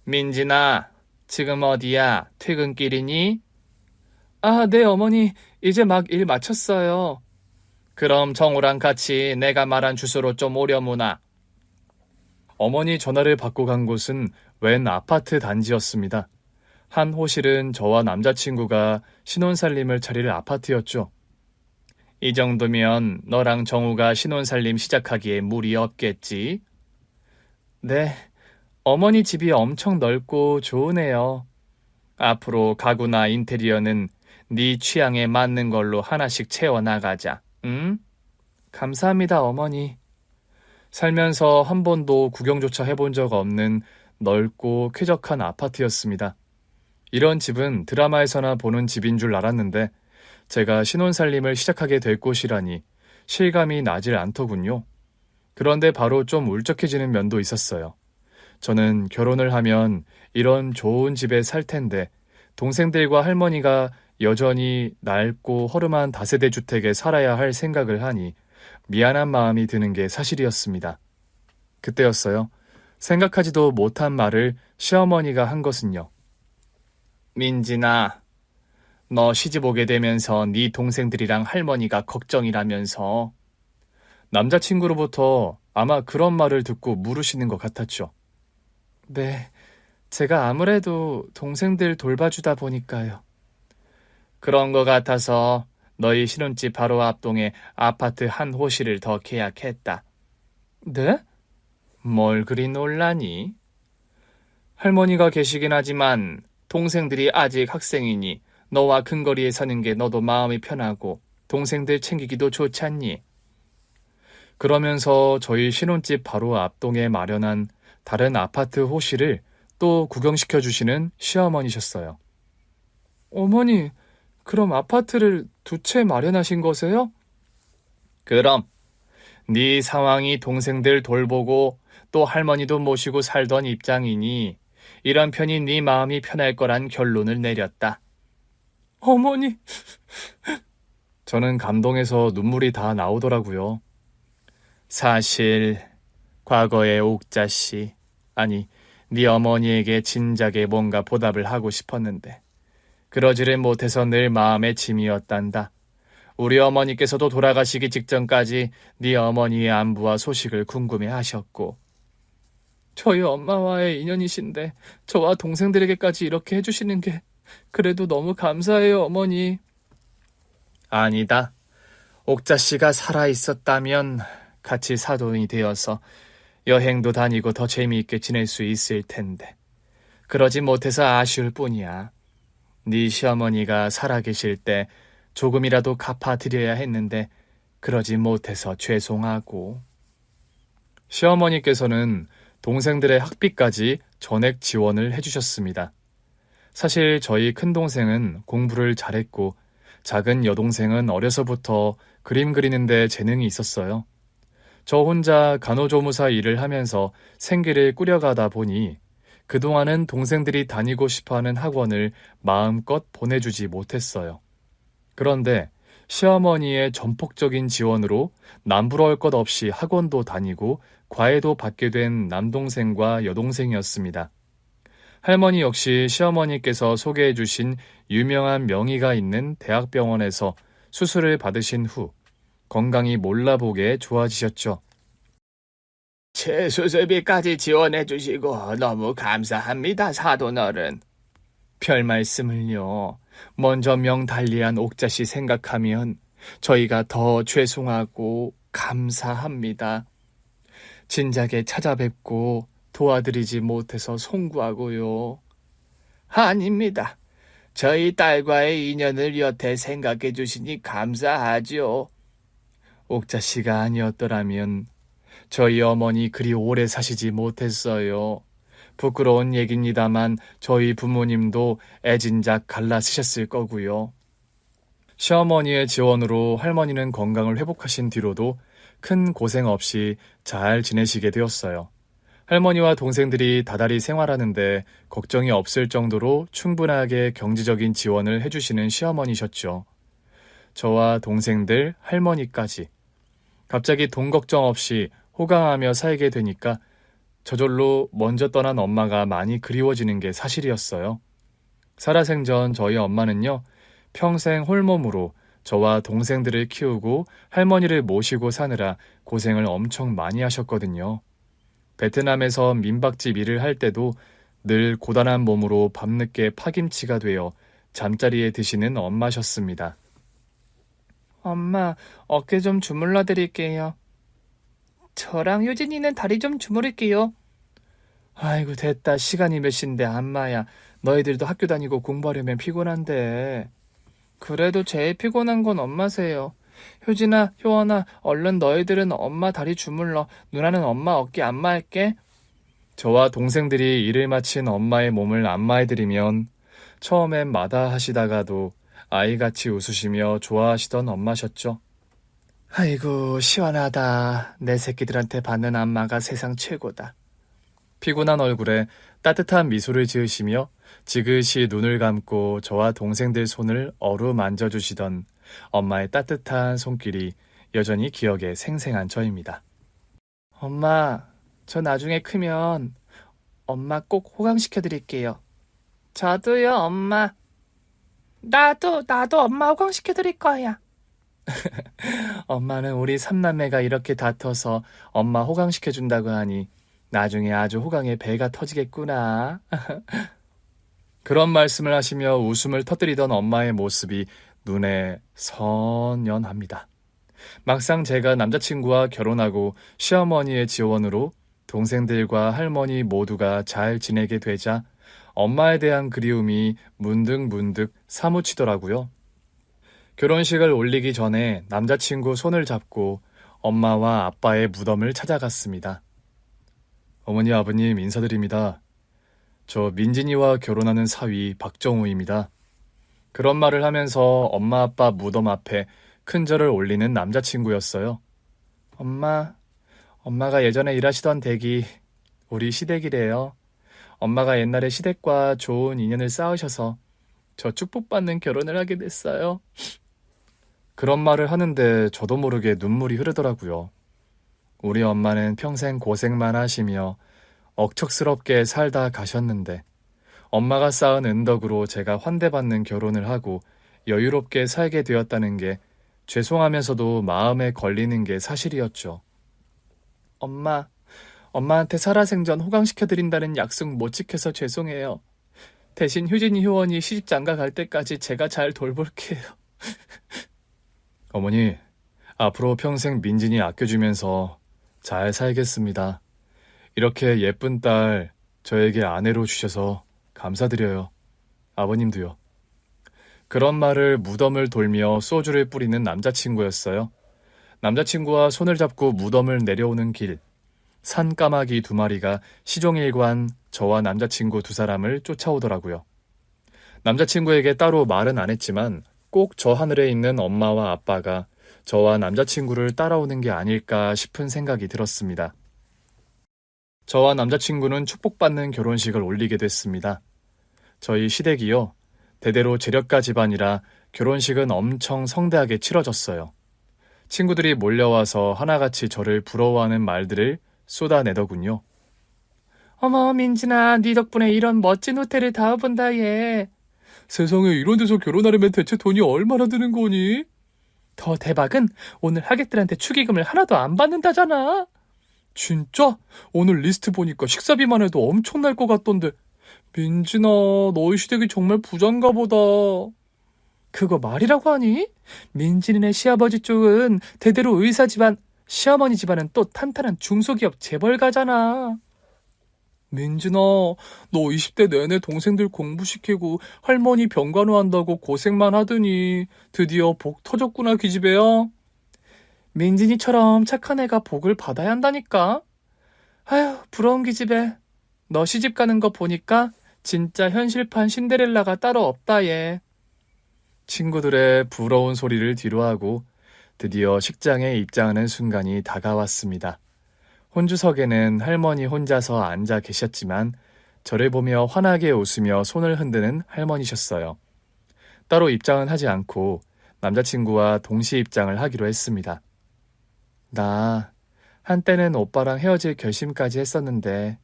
민진아, 지금 어디야? 퇴근길이니? 아, 네, 어머니. 이제 막 일 마쳤어요. 그럼 정우랑 같이 내가 말한 주소로 좀 오려무나. 어머니 전화를 받고 간 곳은 웬 아파트 단지였습니다. 한 호실은 저와 남자친구가 신혼살림을 차릴 아파트였죠. 이 정도면 너랑 정우가 신혼살림 시작하기에 무리 없겠지? 네, 어머니 집이 엄청 넓고 좋으네요. 앞으로 가구나 인테리어는 네 취향에 맞는 걸로 하나씩 채워나가자, 응? 감사합니다, 어머니. 살면서 한 번도 구경조차 해본 적 없는 넓고 쾌적한 아파트였습니다. 이런 집은 드라마에서나 보는 집인 줄 알았는데 제가 신혼살림을 시작하게 될 곳이라니 실감이 나질 않더군요. 그런데 바로 좀 울적해지는 면도 있었어요. 저는 결혼을 하면 이런 좋은 집에 살 텐데 동생들과 할머니가 여전히 낡고 허름한 다세대 주택에 살아야 할 생각을 하니 미안한 마음이 드는 게 사실이었습니다. 그때였어요. 생각하지도 못한 말을 시어머니가 한 것은요. 민진아, 너 시집 오게 되면서 네 동생들이랑 할머니가 걱정이라면서. 남자친구로부터 아마 그런 말을 듣고 물으시는 것 같았죠. 네, 제가 아무래도 동생들 돌봐주다 보니까요. 그런 것 같아서 너희 신혼집 바로 앞동에 아파트 한 호실을 더 계약했다. 네? 뭘 그리 놀라니? 할머니가 계시긴 하지만 동생들이 아직 학생이니 너와 근거리에 사는 게 너도 마음이 편하고 동생들 챙기기도 좋잖니. 그러면서 저희 신혼집 바로 앞동에 마련한 다른 아파트 호실을 또 구경시켜 주시는 시어머니셨어요. 어머니, 그럼 아파트를 두 채 마련하신 거세요? 그럼. 네 상황이 동생들 돌보고 또 할머니도 모시고 살던 입장이니 이런 편이 네 마음이 편할 거란 결론을 내렸다. 어머니. 저는 감동해서 눈물이 다 나오더라고요. 사실 과거의 옥자 씨, 아니 네 어머니에게 진작에 뭔가 보답을 하고 싶었는데 그러지를 못해서 늘 마음의 짐이었단다. 우리 어머니께서도 돌아가시기 직전까지 네 어머니의 안부와 소식을 궁금해하셨고. 저희 엄마와의 인연이신데 저와 동생들에게까지 이렇게 해주시는 게 그래도 너무 감사해요, 어머니. 아니다. 옥자 씨가 살아있었다면 같이 사돈이 되어서 여행도 다니고 더 재미있게 지낼 수 있을 텐데. 그러지 못해서 아쉬울 뿐이야. 네 시어머니가 살아계실 때 조금이라도 갚아드려야 했는데 그러지 못해서 죄송하고. 시어머니께서는 동생들의 학비까지 전액 지원을 해주셨습니다. 사실 저희 큰동생은 공부를 잘했고 작은 여동생은 어려서부터 그림 그리는데 재능이 있었어요. 저 혼자 간호조무사 일을 하면서 생계를 꾸려가다 보니 그동안은 동생들이 다니고 싶어하는 학원을 마음껏 보내주지 못했어요. 그런데 시어머니의 전폭적인 지원으로 남부러울 것 없이 학원도 다니고 과외도 받게 된 남동생과 여동생이었습니다. 할머니 역시 시어머니께서 소개해 주신 유명한 명의가 있는 대학병원에서 수술을 받으신 후 건강이 몰라보게 좋아지셨죠. 제 수술비까지 지원해 주시고 너무 감사합니다, 사돈어른. 별 말씀을요. 먼저 명달리한 옥자씨 생각하면 저희가 더 죄송하고 감사합니다. 진작에 찾아뵙고 도와드리지 못해서 송구하고요. 아닙니다. 저희 딸과의 인연을 여태 생각해 주시니 감사하죠. 옥자씨가 아니었더라면 저희 어머니 그리 오래 사시지 못했어요. 부끄러운 얘기입니다만 저희 부모님도 애진작 갈라 쓰셨을 거고요. 시어머니의 지원으로 할머니는 건강을 회복하신 뒤로도 큰 고생 없이 잘 지내시게 되었어요. 할머니와 동생들이 다달이 생활하는데 걱정이 없을 정도로 충분하게 경제적인 지원을 해주시는 시어머니셨죠. 저와 동생들, 할머니까지. 갑자기 돈 걱정 없이 호강하며 살게 되니까 저절로 먼저 떠난 엄마가 많이 그리워지는 게 사실이었어요. 살아생전 저희 엄마는요, 평생 홀몸으로 저와 동생들을 키우고 할머니를 모시고 사느라 고생을 엄청 많이 하셨거든요. 베트남에서 민박집 일을 할 때도 늘 고단한 몸으로 밤늦게 파김치가 되어 잠자리에 드시는 엄마셨습니다. 엄마, 어깨 좀 주물러 드릴게요. 저랑 효진이는 다리 좀 주무를게요. 아이고 됐다. 시간이 몇 시인데 안마야. 너희들도 학교 다니고 공부하려면 피곤한데. 그래도 제일 피곤한 건 엄마세요. 효진아, 효원아, 얼른 너희들은 엄마 다리 주물러. 누나는 엄마 어깨 안마할게. 저와 동생들이 일을 마친 엄마의 몸을 안마해드리면 처음엔 마다하시다가도 아이같이 웃으시며 좋아하시던 엄마셨죠. 아이고 시원하다. 내 새끼들한테 받는 안마가 세상 최고다. 피곤한 얼굴에 따뜻한 미소를 지으시며 지그시 눈을 감고 저와 동생들 손을 어루만져주시던 엄마의 따뜻한 손길이 여전히 기억에 생생한 저입니다. 엄마, 저 나중에 크면 엄마 꼭 호강시켜드릴게요. 저도요, 엄마. 나도 엄마 호강시켜드릴 거야. 엄마는 우리 삼남매가 이렇게 다퉈서 엄마 호강시켜준다고 하니 나중에 아주 호강에 배가 터지겠구나. 그런 말씀을 하시며 웃음을 터뜨리던 엄마의 모습이 눈에 선연합니다. 막상 제가 남자친구와 결혼하고 시어머니의 지원으로 동생들과 할머니 모두가 잘 지내게 되자 엄마에 대한 그리움이 문득문득 사무치더라고요. 결혼식을 올리기 전에 남자친구 손을 잡고 엄마와 아빠의 무덤을 찾아갔습니다. 어머니, 아버님 인사드립니다. 저 민진이와 결혼하는 사위 박정우입니다. 그런 말을 하면서 엄마 아빠 무덤 앞에 큰 절을 올리는 남자친구였어요. 엄마가 예전에 일하시던 댁이 우리 시댁이래요. 엄마가 옛날에 시댁과 좋은 인연을 쌓으셔서 저 축복받는 결혼을 하게 됐어요. 그런 말을 하는데 저도 모르게 눈물이 흐르더라고요. 우리 엄마는 평생 고생만 하시며 억척스럽게 살다 가셨는데 엄마가 쌓은 은덕으로 제가 환대받는 결혼을 하고 여유롭게 살게 되었다는 게 죄송하면서도 마음에 걸리는 게 사실이었죠. 엄마한테 살아생전 호강시켜드린다는 약속 못 지켜서 죄송해요. 대신 효진이 효원이 시집장가 갈 때까지 제가 잘 돌볼게요. 어머니, 앞으로 평생 민진이 아껴주면서 잘 살겠습니다. 이렇게 예쁜 딸 저에게 아내로 주셔서 감사드려요. 아버님도요. 그런 말을 무덤을 돌며 소주를 뿌리는 남자친구였어요. 남자친구와 손을 잡고 무덤을 내려오는 길, 산까마귀 2마리가 시종일관 저와 남자친구 2사람을 쫓아오더라고요. 남자친구에게 따로 말은 안 했지만 꼭 저 하늘에 있는 엄마와 아빠가 저와 남자친구를 따라오는 게 아닐까 싶은 생각이 들었습니다. 저와 남자친구는 축복받는 결혼식을 올리게 됐습니다. 저희 시댁이요. 대대로 재력가 집안이라 결혼식은 엄청 성대하게 치러졌어요. 친구들이 몰려와서 하나같이 저를 부러워하는 말들을 쏟아내더군요. 어머, 민진아, 네 덕분에 이런 멋진 호텔을 다 와본다, 얘. 세상에, 이런 데서 결혼하려면 대체 돈이 얼마나 드는 거니? 더 대박은 오늘 하객들한테 축의금을 하나도 안 받는다잖아. 진짜? 오늘 리스트 보니까 식사비만 해도 엄청날 것 같던데. 민진아, 너희 시댁이 정말 부자인가 보다. 그거 말이라고 하니? 민진이네 시아버지 쪽은 대대로 의사 집안, 시어머니 집안은 또 탄탄한 중소기업 재벌가잖아. 민진아, 너 20대 내내 동생들 공부시키고 할머니 병간호 한다고 고생만 하더니 드디어 복 터졌구나, 기집애야. 민진이처럼 착한 애가 복을 받아야 한다니까. 아휴, 부러운 기집애. 너 시집 가는 거 보니까 진짜 현실판 신데렐라가 따로 없다, 얘. 친구들의 부러운 소리를 뒤로하고 드디어 식장에 입장하는 순간이 다가왔습니다. 혼주석에는 할머니 혼자서 앉아 계셨지만 저를 보며 환하게 웃으며 손을 흔드는 할머니셨어요. 따로 입장은 하지 않고 남자친구와 동시 입장을 하기로 했습니다. 나 한때는 오빠랑 헤어질 결심까지 했었는데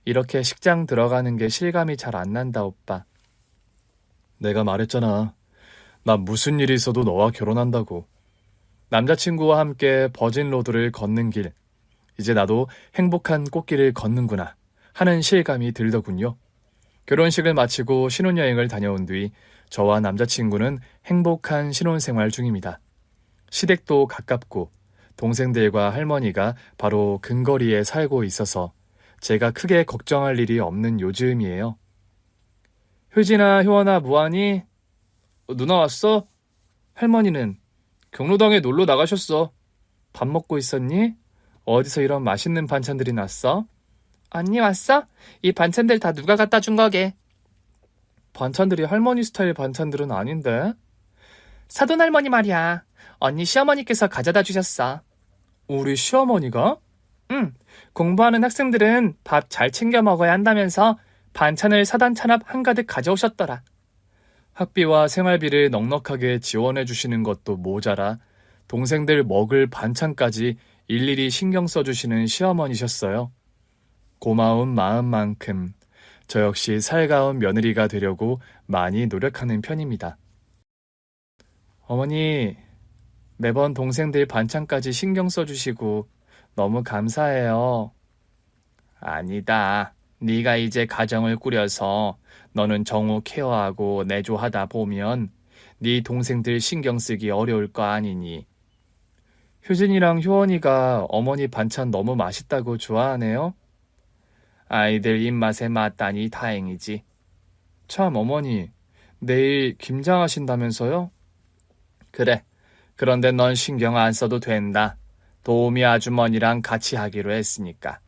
이렇게 식장 들어가는 게 실감이 잘 안 난다, 오빠. 내가 말했잖아. 나 무슨 일이 있어도 너와 결혼한다고. 남자친구와 함께 버진로드를 걷는 길. 이제 나도 행복한 꽃길을 걷는구나 하는 실감이 들더군요. 결혼식을 마치고 신혼여행을 다녀온 뒤 저와 남자친구는 행복한 신혼생활 중입니다. 시댁도 가깝고 동생들과 할머니가 바로 근거리에 살고 있어서 제가 크게 걱정할 일이 없는 요즘이에요. 효진아, 효원아, 뭐하니? 누나 왔어? 할머니는 경로당에 놀러 나가셨어. 밥 먹고 있었니? 어디서 이런 맛있는 반찬들이 났어? 언니 왔어? 이 반찬들 다 누가 갖다 준 거게? 반찬들이 할머니 스타일 반찬들은 아닌데? 사돈 할머니 말이야. 언니 시어머니께서 가져다 주셨어. 우리 시어머니가? 공부하는 학생들은 밥 잘 챙겨 먹어야 한다면서 반찬을 사단 찬압 한가득 가져오셨더라. 학비와 생활비를 넉넉하게 지원해 주시는 것도 모자라 동생들 먹을 반찬까지 일일이 신경 써주시는 시어머니셨어요. 고마운 마음만큼 저 역시 살가운 며느리가 되려고 많이 노력하는 편입니다. 어머니, 매번 동생들 반찬까지 신경 써주시고 너무 감사해요. 아니다. 네가 이제 가정을 꾸려서 너는 정우 케어하고 내조하다 보면 네 동생들 신경 쓰기 어려울 거 아니니. 효진이랑 효원이가 어머니 반찬 너무 맛있다고 좋아하네요. 아이들 입맛에 맞다니 다행이지. 참 어머니, 내일 김장하신다면서요? 그래. 그런데 넌 신경 안 써도 된다. 도우미 아주머니랑 같이 하기로 했으니까.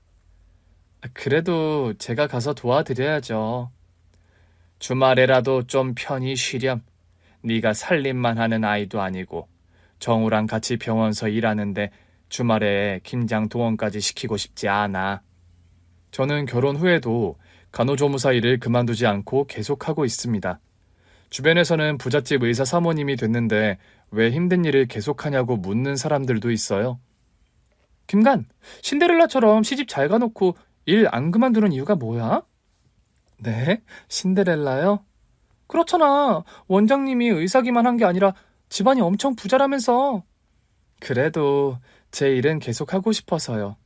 그래도 제가 가서 도와드려야죠. 주말에라도 좀 편히 쉬렴. 네가 살림만 하는 아이도 아니고 정우랑 같이 병원서 일하는데 주말에 김장 동원까지 시키고 싶지 않아. 저는 결혼 후에도 간호조무사 일을 그만두지 않고 계속하고 있습니다. 주변에서는 부잣집 의사 사모님이 됐는데 왜 힘든 일을 계속하냐고 묻는 사람들도 있어요. 김간, 신데렐라처럼 시집 잘 가놓고 일 안 그만두는 이유가 뭐야? 네? 신데렐라요? 그렇잖아. 원장님이 의사기만 한 게 아니라 집안이 엄청 부자라면서. 그래도 제 일은 계속하고 싶어서요.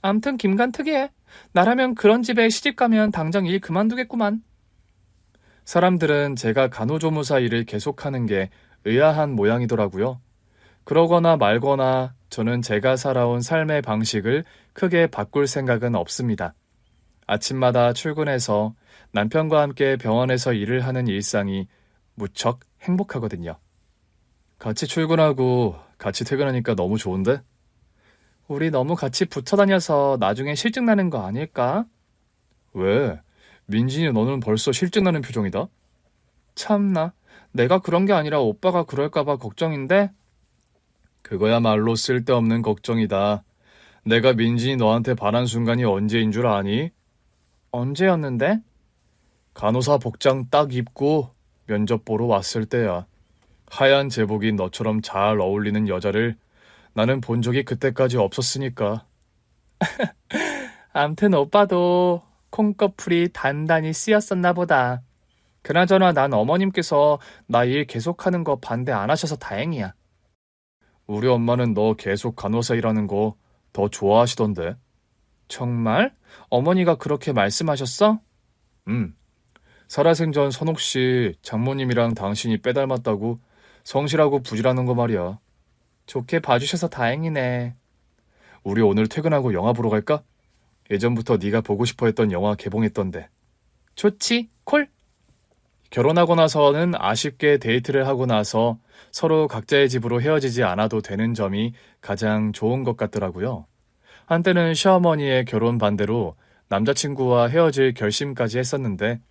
암튼 김간 특이해. 나라면 그런 집에 시집가면 당장 일 그만두겠구만. 사람들은 제가 간호조무사 일을 계속하는 게 의아한 모양이더라고요. 그러거나 말거나 저는 제가 살아온 삶의 방식을 크게 바꿀 생각은 없습니다. 아침마다 출근해서 남편과 함께 병원에서 일을 하는 일상이 무척 행복하거든요. 같이 출근하고 같이 퇴근하니까 너무 좋은데? 우리 너무 같이 붙어 다녀서 나중에 실증 나는 거 아닐까? 왜? 민진이 너는 벌써 실증 나는 표정이다? 참나, 내가 그런 게 아니라 오빠가 그럴까봐 걱정인데? 그거야말로 쓸데없는 걱정이다. 내가 민진이 너한테 반한 순간이 언제인 줄 아니? 언제였는데? 간호사 복장 딱 입고 면접 보러 왔을 때야. 하얀 제복이 너처럼 잘 어울리는 여자를 나는 본 적이 그때까지 없었으니까. 암튼 오빠도 콩꺼풀이 단단히 쓰였었나 보다. 그나저나 난 어머님께서 나 일 계속하는 거 반대 안 하셔서 다행이야. 우리 엄마는 너 계속 간호사 일하는 거 더 좋아하시던데. 정말? 어머니가 그렇게 말씀하셨어? 살아생전 선옥씨 장모님이랑 당신이 빼닮았다고 성실하고 부지런한 거 말이야. 좋게 봐주셔서 다행이네. 우리 오늘 퇴근하고 영화 보러 갈까? 예전부터 네가 보고 싶어 했던 영화 개봉했던데. 좋지, 콜. 결혼하고 나서는 아쉽게 데이트를 하고 나서 서로 각자의 집으로 헤어지지 않아도 되는 점이 가장 좋은 것 같더라고요. 한때는 시어머니의 결혼 반대로 남자친구와 헤어질 결심까지 했었는데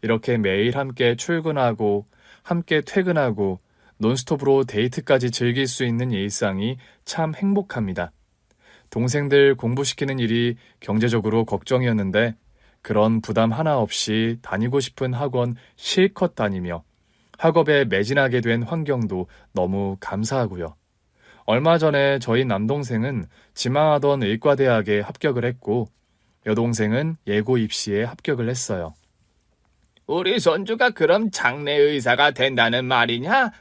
이렇게 매일 함께 출근하고 함께 퇴근하고 논스톱으로 데이트까지 즐길 수 있는 일상이 참 행복합니다. 동생들 공부시키는 일이 경제적으로 걱정이었는데 그런 부담 하나 없이 다니고 싶은 학원 실컷 다니며 학업에 매진하게 된 환경도 너무 감사하고요. 얼마 전에 저희 남동생은 지망하던 의과대학에 합격을 했고 여동생은 예고 입시에 합격을 했어요. 우리 손주가 그럼 장내 의사가 된다는 말이냐?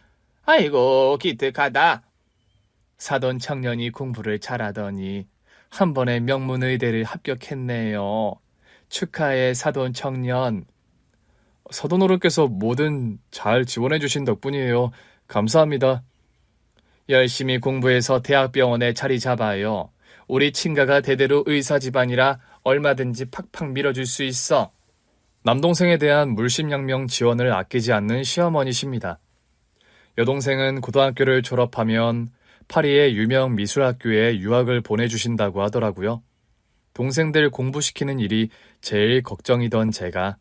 아이고, 기특하다. 사돈 청년이 공부를 잘하더니 한 번에 명문의대를 합격했네요. 축하해, 사돈 청년. 사돈 어른께서 뭐든 잘 지원해 주신 덕분이에요. 감사합니다. 열심히 공부해서 대학병원에 자리 잡아요. 우리 친가가 대대로 의사 집안이라 얼마든지 팍팍 밀어줄 수 있어. 남동생에 대한 물심양면 지원을 아끼지 않는 시어머니십니다. 여동생은 고등학교를 졸업하면 파리의 유명 미술학교에 유학을 보내주신다고 하더라고요. 동생들 공부시키는 일이 제일 걱정이던 제가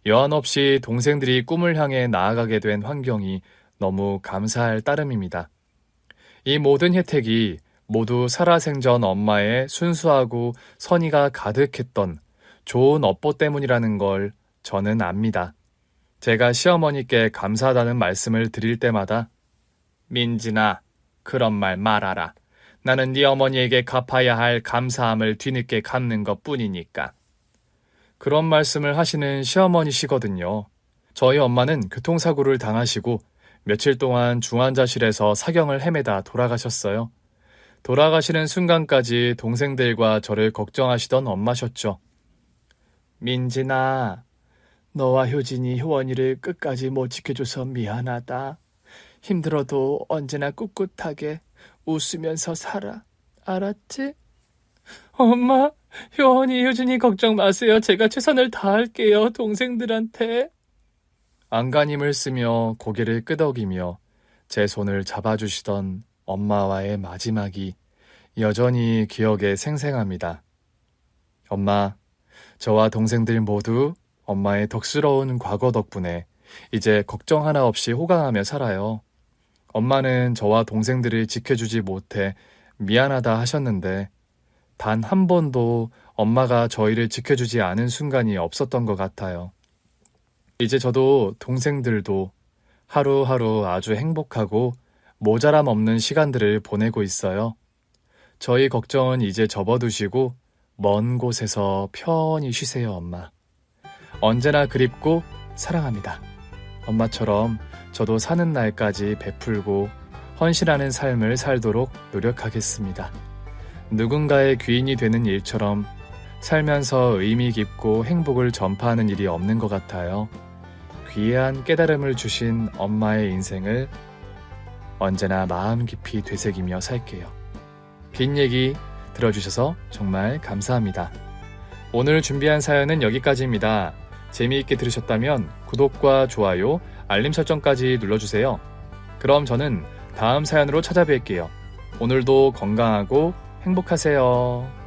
여한 없이 동생들이 꿈을 향해 나아가게 된 환경이 너무 감사할 따름입니다. 이 모든 혜택이 모두 살아생전 엄마의 순수하고 선의가 가득했던 좋은 업보 때문이라는 걸 저는 압니다. 제가 시어머니께 감사하다는 말씀을 드릴 때마다 민진아, 그런 말 말아라. 나는 네 어머니에게 갚아야 할 감사함을 뒤늦게 갚는 것뿐이니까. 그런 말씀을 하시는 시어머니시거든요. 저희 엄마는 교통사고를 당하시고 며칠 동안 중환자실에서 사경을 헤매다 돌아가셨어요. 돌아가시는 순간까지 동생들과 저를 걱정하시던 엄마셨죠. 민진아, 너와 효진이 효원이를 끝까지 못 지켜줘서 미안하다. 힘들어도 언제나 꿋꿋하게 웃으면서 살아. 알았지? 엄마, 효원이, 효진이 걱정 마세요. 제가 최선을 다할게요. 동생들한테. 안간힘을 쓰며 고개를 끄덕이며 제 손을 잡아주시던 엄마와의 마지막이 여전히 기억에 생생합니다. 엄마, 저와 동생들 모두 엄마의 덕스러운 과거 덕분에 이제 걱정 하나 없이 호강하며 살아요. 엄마는 저와 동생들을 지켜주지 못해 미안하다 하셨는데 단 한 번도 엄마가 저희를 지켜주지 않은 순간이 없었던 것 같아요. 이제 저도 동생들도 하루하루 아주 행복하고 모자람 없는 시간들을 보내고 있어요. 저희 걱정은 이제 접어두시고 먼 곳에서 편히 쉬세요, 엄마. 언제나 그립고 사랑합니다. 엄마처럼 저도 사는 날까지 베풀고 헌신하는 삶을 살도록 노력하겠습니다. 누군가의 귀인이 되는 일처럼 살면서 의미 깊고 행복을 전파하는 일이 없는 것 같아요. 귀한 깨달음을 주신 엄마의 인생을 언제나 마음 깊이 되새기며 살게요. 긴 얘기 들어주셔서 정말 감사합니다. 오늘 준비한 사연은 여기까지입니다. 재미있게 들으셨다면 구독과 좋아요, 알림 설정까지 눌러주세요. 그럼 저는 다음 사연으로 찾아뵐게요. 오늘도 건강하고 행복하세요.